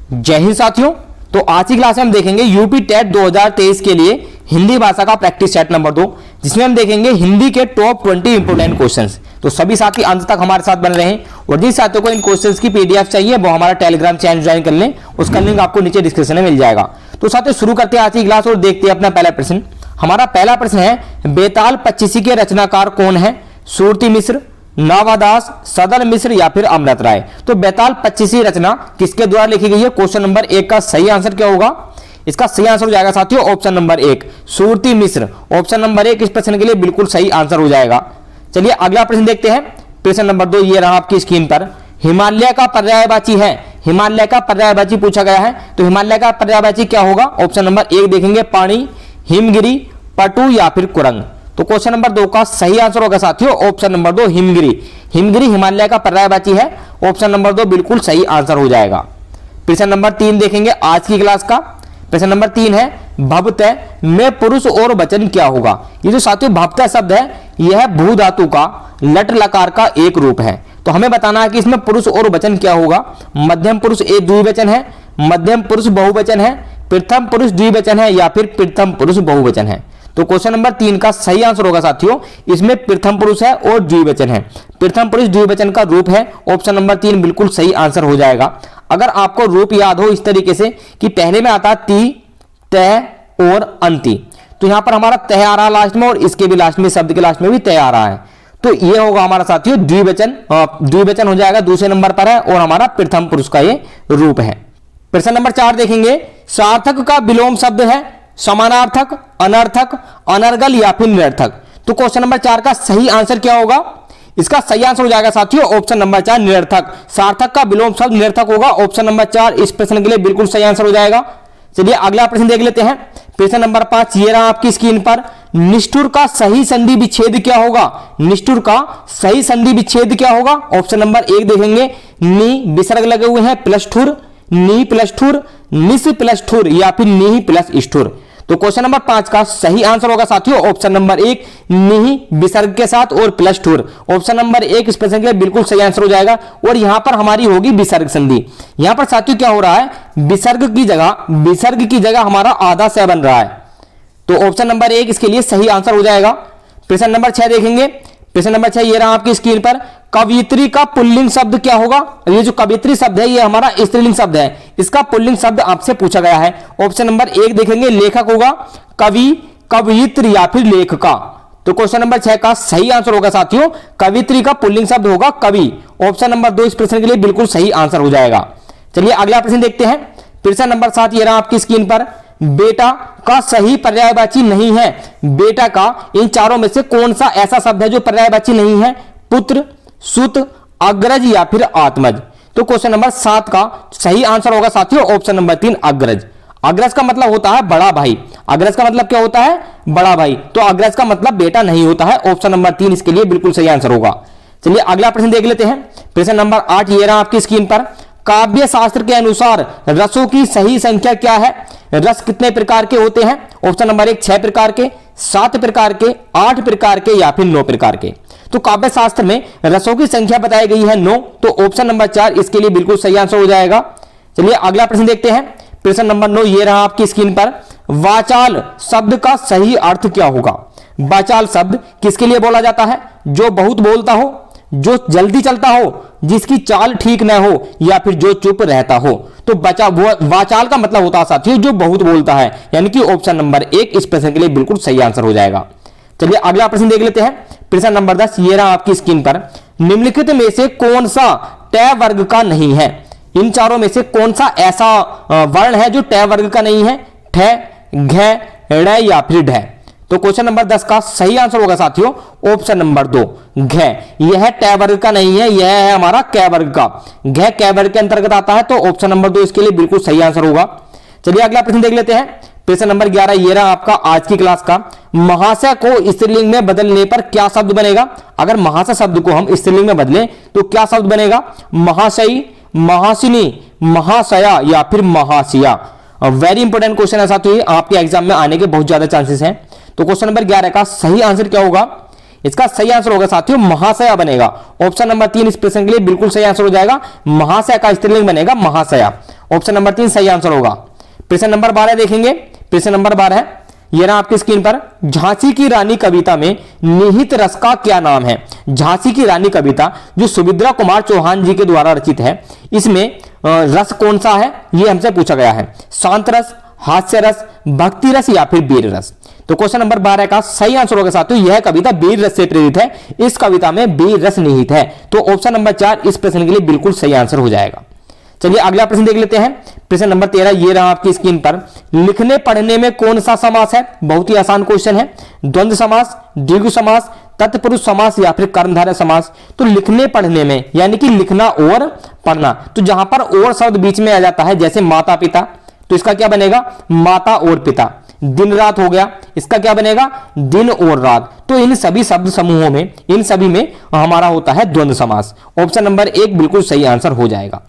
जय हिंद साथियों। तो आज की क्लास में हम देखेंगे यूपी टेट 2023 के लिए हिंदी भाषा का प्रैक्टिस सेट नंबर 2, जिसमें हम देखेंगे हिंदी के टॉप 20 इंपोर्टेंट क्वेश्चंस। तो सभी साथी अंत तक हमारे साथ बन रहे हैं और जिन साथियों को इन क्वेश्चंस की पीडीएफ चाहिए वो हमारा टेलीग्राम चैनल ज्वाइन कर लें, उसका लिंक आपको नीचे डिस्क्रिप्शन में मिल जाएगा। तो साथियों शुरू करते हैं आज की क्लास और देखते हैं अपना पहला प्रश्न। हमारा पहला प्रश्न है, बेताल पच्चीसी के रचनाकार कौन है? सुरती मिश्र, नावादास, सदर मिश्र या फिर अमृत राय। तो बेताल पच्चीसी रचना किसके द्वारा लिखी गई है? क्वेश्चन नंबर 1 का सही आंसर क्या होगा? इसका सही आंसर हो जाएगा साथियों ऑप्शन नंबर 1 सुरती मिश्र। ऑप्शन नंबर 1 इस प्रश्न के लिए बिल्कुल सही आंसर हो जाएगा। चलिए अगला प्रश्न देखते हैं। प्रश्न नंबर 2 ये रहा आपकी स्क्रीन पर। हिमालय का पर्यायवाची है। हिमालय का पर्यायवाची पूछा गया है, तो हिमालय का पर्यायवाची क्या होगा? ऑप्शन नंबर 1 देखेंगे पानी, हिमगिरी, पटु या फिर कुरंग। तो क्वेश्चन नंबर 2 का सही आंसर होगा साथियों ऑप्शन नंबर 2 हिमगिरी। हिमगिरी हिमालय का पर्यायवाची है। ऑप्शन नंबर 2 बिल्कुल सही आंसर हो जाएगा। प्रश्न नंबर 3 देखेंगे आज की क्लास का। प्रश्न नंबर 3 है, भवतः में पुरुष और वचन क्या होगा? ये जो साथियों भवतः शब्द है यह भू धातु का लट लकार का एक रूप है। तो हमें बताना है कि इसमें पुरुष और वचन क्या होगा। मध्यम पुरुष एक द्विवचन है, मध्यम पुरुष बहुवचन है, प्रथम पुरुष द्विवचन है या फिर प्रथम पुरुष बहुवचन है। तो क्वेश्चन नंबर 3 का सही आंसर होगा साथियों, इसमें प्रथम पुरुष है और द्विवचन है। प्रथम पुरुष द्विवचन का रूप है। ऑप्शन नंबर 3 बिल्कुल सही आंसर हो जाएगा। अगर आपको रूप याद हो इस तरीके से कि पहले में आता ती, तय और अंति, तो यहां पर हमारा तय आ रहा है लास्ट में और इसके भी लास्ट में, शब्द के लास्ट में भी तय आ रहा है। तो ये होगा हमारा साथियों द्विवचन। द्विवचन हो जाएगा, दूसरे नंबर पर है और हमारा प्रथम पुरुष का ये रूप है। प्रश्न नंबर 4 देखेंगे, सार्थक का विलोम शब्द है समानार्थक, अनर्थक, अनर्गल या फिर निरर्थक। तो क्वेश्चन नंबर 4 का सही आंसर क्या होगा? इसका सही आंसर हो जाएगा साथियों ऑप्शन नंबर 4 निरर्थक। सार्थक का विलोम शब्द निरर्थक होगा। ऑप्शन नंबर 4 इस प्रश्न के लिए बिल्कुल सही आंसर हो जाएगा। चलिए अगला प्रश्न देख लेते हैं। प्रश्न नंबर 5 ये रहा आपकी स्क्रीन पर। निष्ठुर का सही संधि विच्छेद क्या होगा? निष्ठुर का सही संधि विच्छेद क्या होगा? ऑप्शन नंबर 1 देखेंगे नी विसर्ग लगे हुए हैं प्लस ठुर, नी प्लस ठुर, निस प्लस ठुर या फिर नी प्लस स्ठुर। तो क्वेश्चन नंबर 5 का सही आंसर होगा साथियों ऑप्शन नंबर 1 नी विसर्ग के साथ और प्लस ठुर। ऑप्शन नंबर 1 इस प्रश्न के लिए बिल्कुल सही आंसर हो जाएगा और यहां पर हमारी होगी विसर्ग संधि। यहां पर साथियों क्या हो रहा है, विसर्ग की जगह हमारा आधा स बन रहा है। तो ऑप्शन नंबर 1 इसके लिए सही आंसर हो जाएगा। प्रश्न नंबर 6 देखेंगे। प्रश्न नंबर 6 ये रहा आपकी स्क्रीन पर। कवियत्री का पुल्लिंग शब्द क्या होगा? ये जो कवियत्री शब्द है ये हमारा स्त्रीलिंग शब्द है। इसका पुल्लिंग शब्द आपसे पूछा गया है। ऑप्शन नंबर 1 देखेंगे लेखक होगा कवि, कवियत्री या फिर लेखका। तो क्वेश्चन नंबर 6 का सही आंसर होगा साथियों कवियत्री का पुल्लिंग शब्द होगा कवि। ऑप्शन नंबर 2 इस प्रश्न के लिए बिल्कुल सही आंसर हो जाएगा। चलिए अगला प्रश्न देखते हैं। प्रश्न नंबर 7 ये रहा आपकी स्क्रीन पर। बेटा का सही पर्यायवाची नहीं है। बेटा का इन चारों में से कौन सा ऐसा शब्द है जो पर्यायवाची नहीं है? पुत्र, सुत, अग्रज या फिर आत्मज। तो क्वेश्चन नंबर 7 का सही आंसर होगा साथियों ऑप्शन नंबर 3 अग्रज। अग्रज का मतलब होता है बड़ा भाई। अग्रज का मतलब क्या होता है? बड़ा भाई। तो अग्रज का मतलब बेटा नहीं होता है। ऑप्शन नंबर 3 इसके लिए बिल्कुल सही आंसर होगा। चलिए अगला प्रश्न देख लेते हैं। प्रश्न नंबर 8 ये रहा आपकी स्क्रीन पर। काव्य शास्त्र के अनुसार रसों की सही संख्या क्या है? रस कितने प्रकार के होते हैं? ऑप्शन नंबर 1 6 प्रकार के, 7 प्रकार के, 8 प्रकार के या फिर 9 प्रकार के। तो काव्य शास्त्र में रसों की संख्या बताई गई है 9। तो ऑप्शन नंबर 4 इसके लिए बिल्कुल सही आंसर हो जाएगा। चलिए अगला प्रश्न देखते हैं। प्रश्न नंबर 9 ये रहा आपकी स्क्रीन पर। वाचाल शब्द का सही अर्थ क्या होगा? वाचाल शब्द किसके लिए बोला जाता है? जो बहुत बोलता हो, जो जल्दी चलता हो, जिसकी चाल ठीक न हो या फिर जो चुप रहता हो। तो वाचाल का मतलब होता है साथियों जो बहुत बोलता है, यानी कि ऑप्शन नंबर 1 इस प्रश्न के लिए बिल्कुल सही आंसर हो जाएगा। चलिए अगला प्रश्न देख लेते हैं। प्रश्न नंबर 10 ये रहा आपकी स्क्रीन पर। निम्नलिखित में से कौन सा टय वर्ग का नहीं है? इन चारों में से कौन सा ऐसा वर्ण है जो टय वर्ग का नहीं है? ठ, घ, ड़ या फिर ढ। तो क्वेश्चन नंबर 10 का सही आंसर होगा साथियों ऑप्शन नंबर 2 घ। यह टय वर्ग का नहीं है, यह है हमारा कै वर्ग का। घ कै वर्ग के अंतर्गत आता है। तो ऑप्शन नंबर 2 इसके लिए बिल्कुल सही आंसर होगा। चलिए अगला प्रश्न देख लेते हैं। प्रश्न नंबर 11 ये रहा आपका आज की क्लास का। महाशय को स्त्रीलिंग में बदलने पर क्या शब्द बनेगा? अगर महाशय शब्द को हम स्त्रीलिंग में बदलें तो क्या शब्द बनेगा? महाशयी, महासिनी, महाशया या फिर महाशिया। वेरी इंपॉर्टेंट क्वेश्चन है साथियों, आपके एग्जाम में आने के बहुत ज्यादा चांसेस हैं। तो क्वेश्चन नंबर 11 का सही आंसर क्या होगा? इसका सही आंसर होगा साथियों महाशया बनेगा। ऑप्शन नंबर 3 इस प्रश्न के लिए बिल्कुल सही आंसर हो जाएगा, महाशया का स्त्रीलिंग बनेगा महाशया। ऑप्शन नंबर 3 सही आंसर होगा। प्रश्न नंबर 12 देखेंगे। प्रश्न नंबर 12 ये रहा आपकी स्क्रीन पर, झांसी की रानी कविता में निहित रस का क्या नाम है? झांसी की रानी कविता जो सुभद्रा कुमार चौहान जी के द्वारा रचित है, इसमें रस कौन सा है ये हमसे पूछा गया है। शांत रस, हास्य रस, भक्ति रस या फिर वीर रस? तो क्वेश्चन नंबर 12 का सही आंसर होगा साथियों यह कविता वीर रस से प्रेरित है, इस कविता में वीर रस निहित है। तो ऑप्शन नंबर 4 इस प्रश्न के लिए बिल्कुल सही आंसर हो जाएगा। चलिए अगला प्रश्न देख लेते हैं। प्रश्न नंबर 13 ये रहा आपकी स्क्रीन पर, लिखने पढ़ने में कौन सा समास है? बहुत ही आसान क्वेश्चन है। द्वंद्व समास, द्विगु समास, तत्पुरुष समास या फिर कर्मधारय समास? तो लिखने पढ़ने में यानी कि लिखना और पढ़ना, तो जहां पर और शब्द बीच में आ जाता है जैसे माता पिता, तो इसका क्या बनेगा माता और पिता। दिन रात हो गया, इसका क्या बनेगा दिन और रात। तो इन सभी शब्द समूहों में, इन सभी में हमारा होता है द्वंद्व समास। ऑप्शन नंबर 1 बिल्कुल सही आंसर हो जाएगा।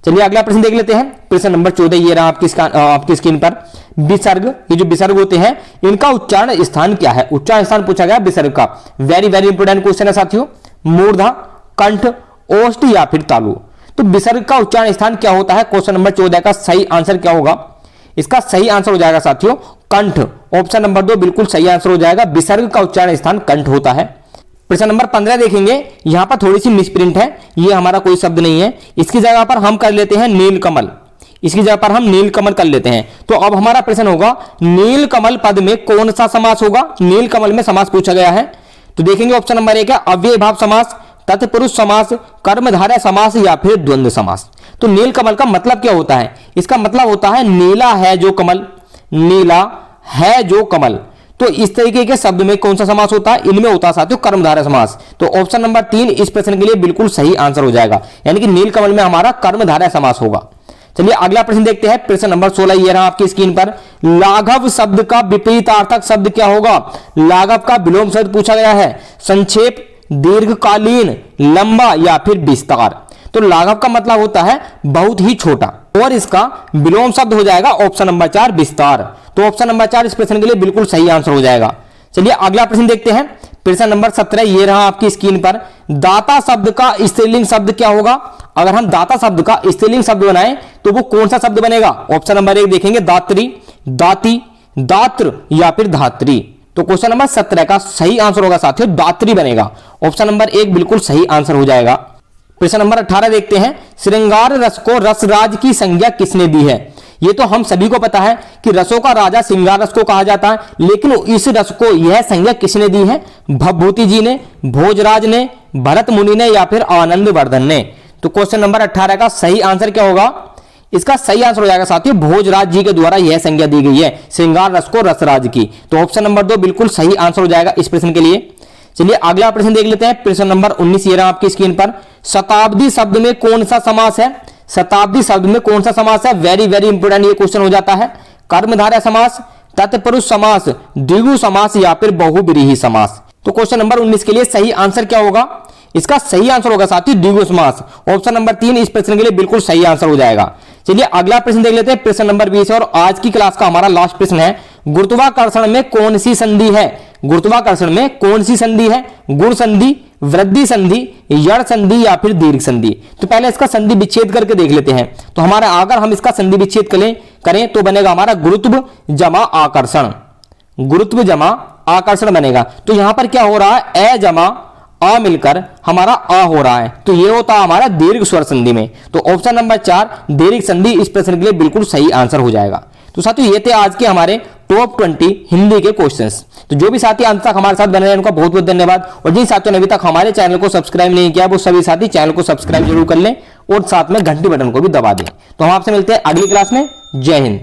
चलिए अगला प्रश्न देख लेते हैं। प्रश्न नंबर 14 ये रहा आपकी स्क्रीन पर, विसर्ग, ये जो विसर्ग होते हैं इनका उच्चारण स्थान क्या है? उच्चारण स्थान पूछा गया विसर्ग का। वेरी वेरी इंपोर्टेंट क्वेश्चन है साथियों। मूर्धा, कंठ, ओष्ठ या फिर तालु? तो विसर्ग का उच्चारण स्थान क्या होता है? क्वेश्चन नंबर 14 का सही आंसर क्या होगा? इसका सही आंसर हो जाएगा साथियों कंठ। ऑप्शन नंबर 2 बिल्कुल सही आंसर हो जाएगा, विसर्ग का उच्चारण स्थान कंठ होता है। प्रश्न नंबर 15 देखेंगे। यहां पर थोड़ी सी मिसप्रिंट है, ये हमारा कोई शब्द नहीं है, इसकी जगह पर हम कर लेते हैं नीलकमल, इसकी जगह पर हम नीलकमल कर लेते हैं। तो अब हमारा प्रश्न होगा नीलकमल पद में कौन सा समास होगा? नीलकमल में समास पूछा गया है। तो देखेंगे ऑप्शन नंबर 1 है अव्ययभाव समास, तत्पुरुष समास, कर्मधारय समास या फिर द्वंद्व समास? तो नीलकमल का मतलब क्या होता है? इसका मतलब होता है नीला है जो कमल, नीला है जो कमल। तो इस तरीके के शब्द में कौन सा समास होता है? इनमें होता है साथियों कर्मधारय समास। तो ऑप्शन नंबर 3 इस प्रश्न के लिए बिल्कुल सही आंसर हो जाएगा, यानी कि नीलकमल में हमारा कर्मधारय समास होगा। चलिए अगला प्रश्न देखते हैं। प्रश्न नंबर 16 ये रहा आपकी स्क्रीन पर, लाघव शब्द का विपरीतार्थक शब्द क्या होगा? लाघव का विलोम शब्द पूछा गया है, संक्षेप, दीर्घकालीन, लंबा या फिर विस्तार? तो लाघव का मतलब होता है बहुत ही छोटा, और इसका विलोम शब्द हो जाएगा ऑप्शन नंबर 4 विस्तार। तो ऑप्शन नंबर 4 इस प्रश्न के लिए बिल्कुल सही आंसर हो जाएगा। चलिए अगला प्रश्न देखते हैं। प्रश्न नंबर 17 ये रहा आपकी स्क्रीन पर, दाता शब्द का स्त्रीलिंग शब्द क्या होगा? अगर हम दाता शब्द का स्त्रीलिंग शब्द बनाएं तो वो कौन सा शब्द बनेगा? ऑप्शन नंबर 1 देखेंगे दात्री, दाती, दात्र या फिर धात्री? तो क्वेश्चन नंबर 17 का सही आंसर होगा साथियों दात्री बनेगा। ऑप्शन नंबर 1 बिल्कुल सही आंसर हो जाएगा। प्रश्न नंबर 18 देखते हैं। श्रृंगार रस को रसराज की संज्ञा किसने दी है? ये तो हम सभी को पता है कि रसों का राजा श्रृंगार रस को कहा जाता है, लेकिन इस रस को यह संज्ञा किसने दी है? भवभूति जी ने, भोजराज ने, भरत मुनि ने या फिर आनंद वर्धन ने? तो क्वेश्चन नंबर 18 का सही आंसर क्या होगा? इसका सही आंसर हो जाएगा साथियों भोजराज जी के द्वारा यह संज्ञा दी गई है श्रृंगार रस को रसराज की। तो ऑप्शन नंबर 2 बिल्कुल सही आंसर हो जाएगा इस प्रश्न के लिए। चलिए अगला प्रश्न देख लेते हैं। प्रश्न नंबर 19 ये रहा आपकी स्क्रीन पर, शताब्दी शब्द में कौन सा समास है? शताब्दी शब्द में कौन सा समास है? वेरी वेरी इंपोर्टेंट ये क्वेश्चन हो जाता है। कर्मधारय समास, तत्पुरुष समास, द्विगु समास या फिर बहुब्रीहि समास? तो क्वेश्चन नंबर 19 के लिए सही आंसर क्या होगा? इसका सही आंसर होगा साथियों द्विगु समास। ऑप्शन नंबर 3 इस प्रश्न के लिए बिल्कुल सही आंसर हो जाएगा। चलिए अगला प्रश्न देख लेते हैं। प्रश्न नंबर 20 और आज की क्लास का हमारा लास्ट प्रश्न है, गुरुत्वाकर्षण में कौन सी संधि है? गुरुत्वाकर्षण में कौन सी संधि है? गुण संधि, वृद्धि संधि, यड़ संधि या फिर दीर्घ संधि? तो पहले इसका संधि विच्छेद करके देख लेते हैं। तो हमारा अगर हम इसका संधि विच्छेद करें तो बनेगा हमारा गुरुत्व जमा आकर्षण, गुरुत्व जमा आकर्षण बनेगा। तो यहां पर क्या हो रहा है? ए जमा आ मिलकर हमारा आ हो रहा है, तो ये होता है हमारा दीर्घ स्वर संधि में। तो ऑप्शन नंबर 4 दीर्घ संधि इस प्रश्न के लिए बिल्कुल सही आंसर हो जाएगा। तो साथियों ये थे आज के हमारे टॉप 20 हिंदी के क्वेश्चंस। तो जो भी साथी अंत तक हमारे साथ बने रहे उनका बहुत बहुत धन्यवाद, और जिन साथियों ने अभी तक हमारे चैनल को सब्सक्राइब नहीं किया वो सभी साथी चैनल को सब्सक्राइब जरूर कर लें और साथ में घंटी बटन को भी दबा दें। तो हम आपसे मिलते हैं अगली क्लास में। जय हिंद।